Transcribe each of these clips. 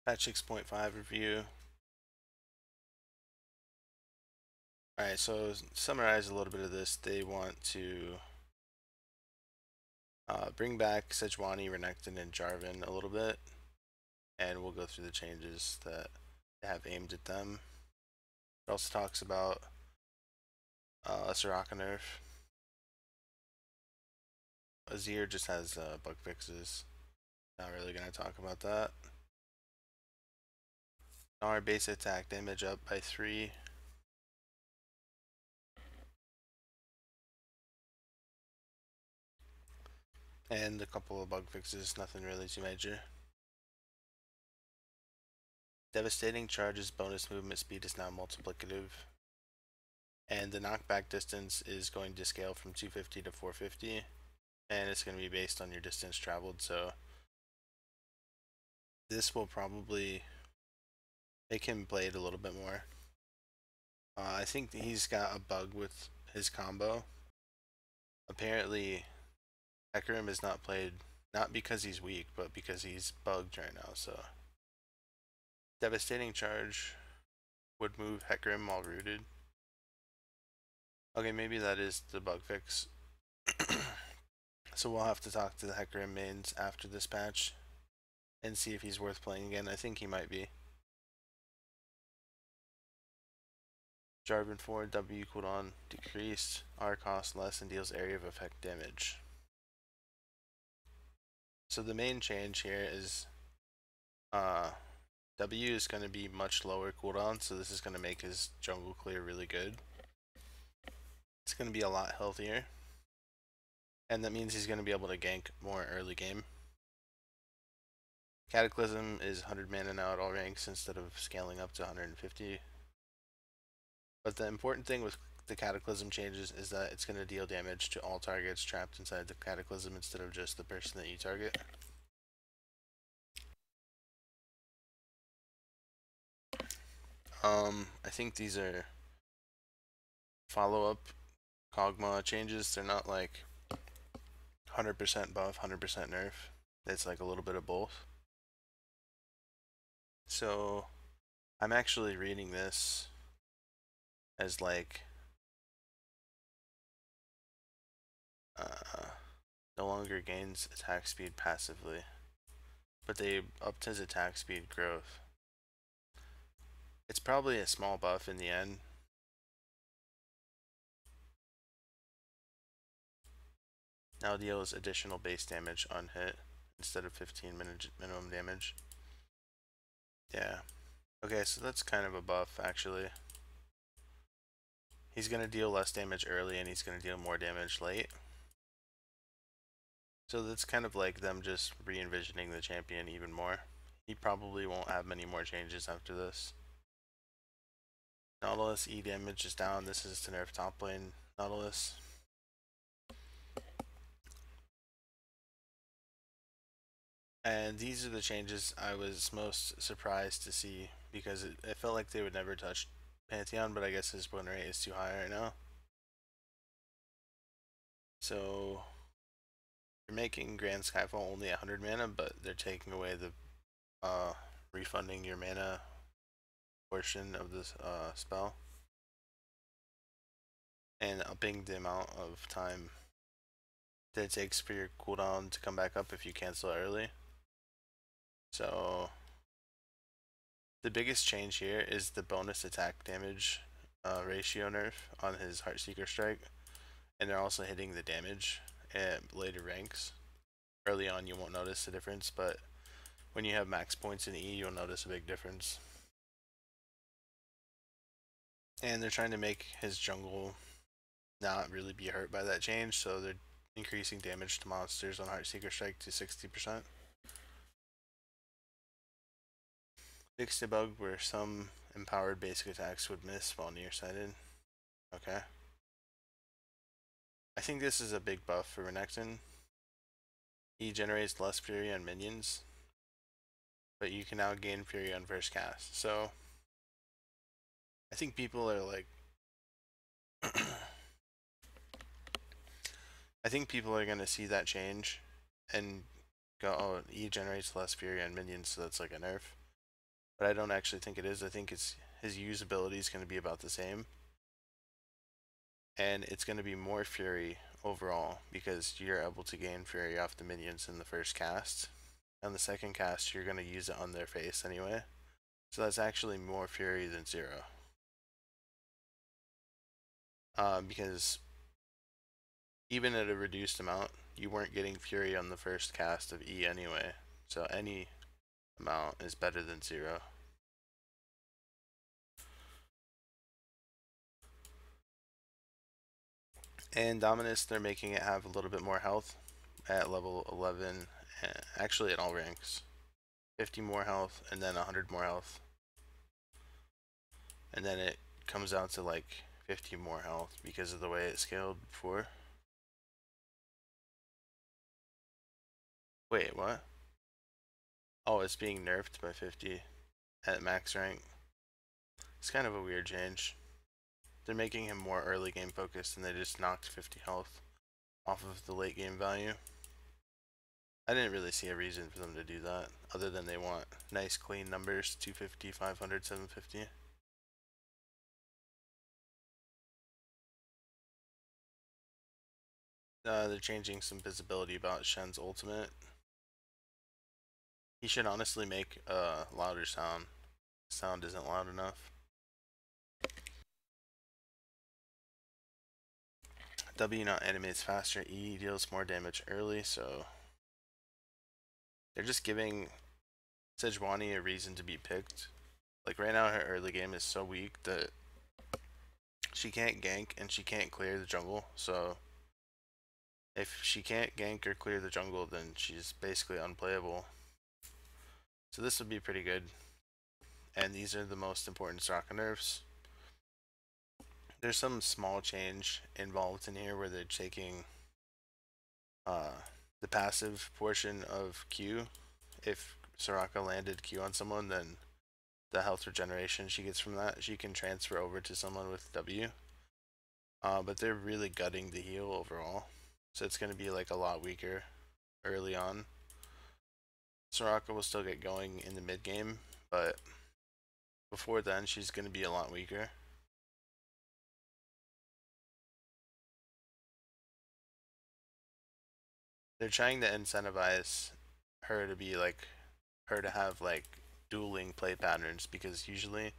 Patch 6.5 review. Alright, so summarize a little bit of this. They want to bring back Sejuani, Renekton, and Jarvan a little bit, and we'll go through the changes that they have aimed at them. It also talks about a Soraka nerf. Azir just has bug fixes. Not really going to talk about that. Our base attack damage up by 3. And a couple of bug fixes, nothing really too major. Devastating Charge's bonus movement speed is now multiplicative. And the knockback distance is going to scale from 250 to 450. And it's going to be based on your distance traveled, so this will probably make him play it a little bit more. I think he's got a bug with his combo. Apparently, Hecarim is not played, not because he's weak, but because he's bugged right now, so. Devastating Charge would move Hecarim while rooted. Okay, maybe that is the bug fix. So we'll have to talk to the Hecarim mains after this patch and see if he's worth playing again. I think he might be. Jarvan 4, W cooldown decreased, R cost less, and deals area of effect damage. So the main change here is W is going to be much lower cooldown, so this is going to make his jungle clear really good. It's going to be a lot healthier, and that means he's going to be able to gank more early game. Cataclysm is 100 mana now at all ranks instead of scaling up to 150. But the important thing with the Cataclysm changes is that it's going to deal damage to all targets trapped inside the Cataclysm instead of just the person that you target. I think these are follow-up Kog'Maw changes. They're not like 100% buff, 100% nerf. It's like a little bit of both. So I'm actually reading this as like no longer gains attack speed passively, but they upped his attack speed growth. It's probably a small buff in the end. Now deals additional base damage on hit instead of 15 minimum damage. Yeah. Okay, so that's kind of a buff actually. He's going to deal less damage early and he's going to deal more damage late. So that's kind of like them just re-envisioning the champion even more. He probably won't have many more changes after this. Nautilus E damage is down. This is to nerf top lane Nautilus. And these are the changes I was most surprised to see because it felt like they would never touch Pantheon, but I guess his win rate is too high right now. So you're making Grand Skyfall only 100 mana, but they're taking away the refunding your mana portion of this spell and upping the amount of time that it takes for your cooldown to come back up if you cancel early. So the biggest change here is the bonus attack damage ratio nerf on his Heartseeker Strike, and they're also hitting the damage at later ranks. Early on you won't notice the difference, but when you have max points in E you'll notice a big difference. And they're trying to make his jungle not really be hurt by that change, so they're increasing damage to monsters on Heartseeker Strike to 60%. Fixed a bug where some empowered basic attacks would miss while nearsighted. Okay. I think this is a big buff for Renekton. He generates less Fury on minions, but you can now gain Fury on first cast. So I think people are like I think people are gonna see that change and go, oh, he generates less Fury on minions, so that's like a nerf. but I don't actually think it is. I think his usability is going to be about the same, and it's going to be more Fury overall because you're able to gain Fury off the minions in the first cast. On the second cast, you're going to use it on their face anyway. So that's actually more Fury than zero. Because even at a reduced amount, you weren't getting Fury on the first cast of E anyway. So any amount is better than zero. And Dominus, they're making it have a little bit more health at level 11, actually at all ranks. 50 more health and then 100 more health. And then it comes out to like 50 more health because of the way it scaled before. Wait, what? Oh, it's being nerfed by 50 at max rank. It's kind of a weird change. They're making him more early game focused and they just knocked 50 health off of the late game value. I didn't really see a reason for them to do that other than they want nice clean numbers, 250, 500, 750. They're changing some visibility about Shen's ultimate. He should honestly make a louder sound. Sound isn't loud enough. W not animates faster, E deals more damage early, so they're just giving Sejuani a reason to be picked. Like right now her early game is so weak that she can't gank and she can't clear the jungle, so if she can't gank or clear the jungle, then she's basically unplayable. So this would be pretty good. And these are the most important Soraka nerfs. There's some small change involved in here where they're taking the passive portion of Q. If Soraka landed Q on someone, then the health regeneration she gets from that, she can transfer over to someone with W. But they're really gutting the heal overall. So it's going to be like a lot weaker early on. Soraka will still get going in the mid game, but before then she's going to be a lot weaker. They're trying to incentivize her to be like her to have like dueling play patterns because usually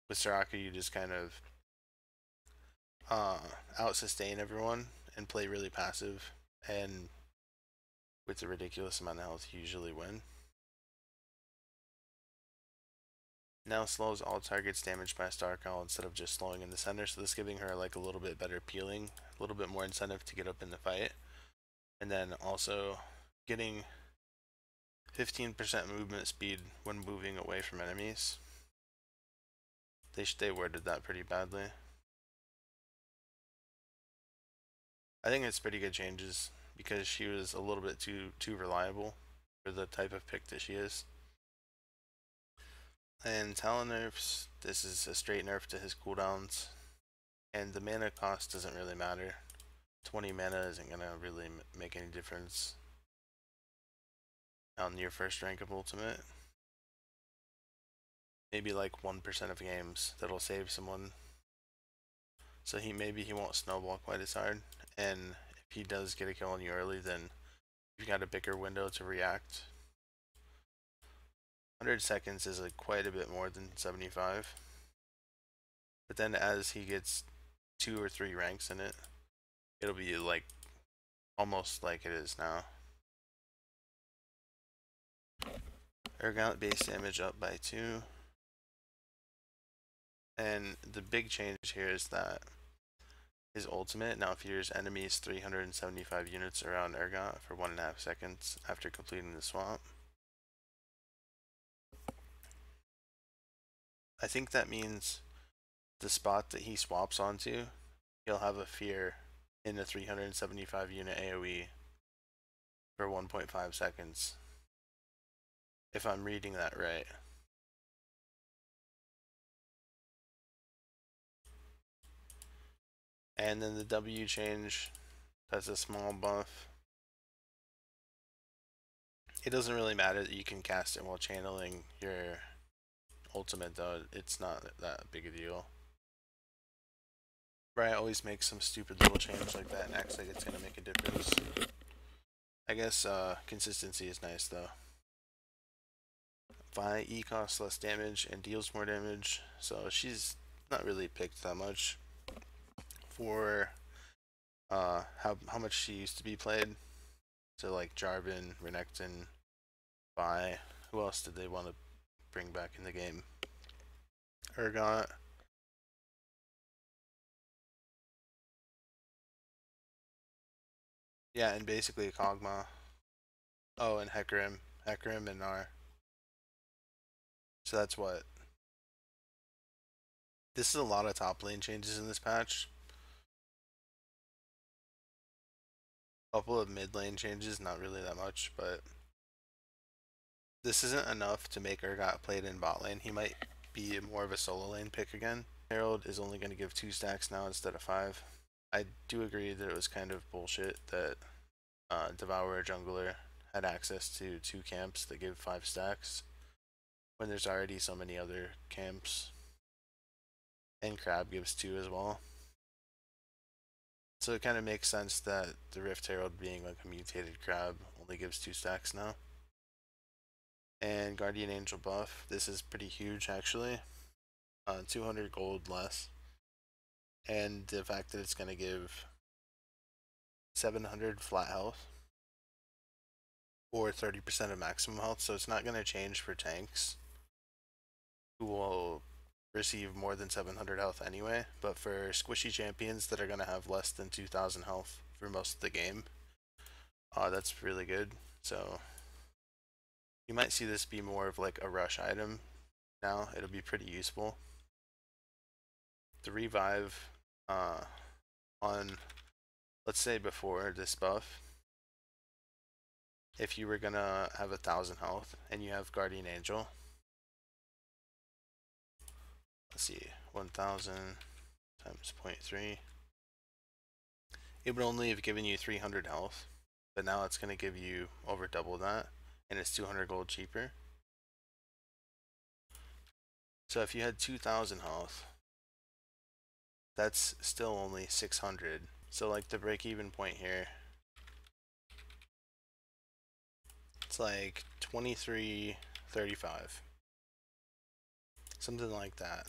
with Soraka you just kind of out sustain everyone and play really passive, and with a ridiculous amount of health you usually win. Now slows all targets damaged by Star Call instead of just slowing in the center, so this giving her like a little bit better peeling, a little bit more incentive to get up in the fight, and then also getting 15% movement speed when moving away from enemies. They worded that pretty badly. I think it's pretty good changes because she was a little bit too reliable for the type of pick that she is. And Talon nerfs, this is a straight nerf to his cooldowns, and the mana cost doesn't really matter. 20 mana isn't gonna really make any difference on your first rank of ultimate. Maybe like 1% of games that'll save someone. So maybe he won't snowball quite as hard, and if he does get a kill on you early, then you've got a bigger window to react. 100 seconds is like quite a bit more than 75. But then as he gets 2 or 3 ranks in it, it'll be like almost like it is now. Urgot base damage up by 2. And the big change here is that his ultimate now fears enemies 375 units around Urgot for 1.5 seconds after completing the swap. I think that means the spot that he swaps onto, he'll have a fear in a 375 unit AoE for 1.5 seconds. If I'm reading that right. And then the W change, that's a small buff. It doesn't really matter that you can cast it while channeling your ultimate though, it's not that big a deal. Right, always makes some stupid little change like that and acts like it's gonna make a difference. I guess consistency is nice though. Vi E costs less damage and deals more damage, so she's not really picked that much for how much she used to be played. So like Jarvan, Renekton, Vi. Who else did they want to bring back in the game? Urgot. Yeah, and basically Kog'Maw. Oh, and Hecarim. Hecarim and Gnar. So that's what. This is a lot of top lane changes in this patch. A couple of mid lane changes, not really that much, but this isn't enough to make Urgot played in bot lane. He might be more of a solo lane pick again. Herald is only going to give 2 stacks now instead of 5. I do agree that it was kind of bullshit that Devourer Jungler had access to 2 camps that give 5 stacks when there's already so many other camps. And Crab gives 2 as well. So it kind of makes sense that the Rift Herald being like a mutated Crab only gives 2 stacks now. And Guardian Angel buff, this is pretty huge actually. 200 gold less. And the fact that it's going to give 700 flat health or 30% of maximum health, so it's not going to change for tanks who will receive more than 700 health anyway, but for squishy champions that are going to have less than 2000 health for most of the game, that's really good. So you might see this be more of like a rush item now. It'll be pretty useful. The revive on, let's say before this buff, if you were gonna have 1000 health and you have Guardian Angel, let's see, 1000 times 0.3, it would only have given you 300 health, but now it's going to give you over double that, and it's 200 gold cheaper. So if you had 2000 health, that's still only 600. So like the break-even point here, it's like 23.35, something like that.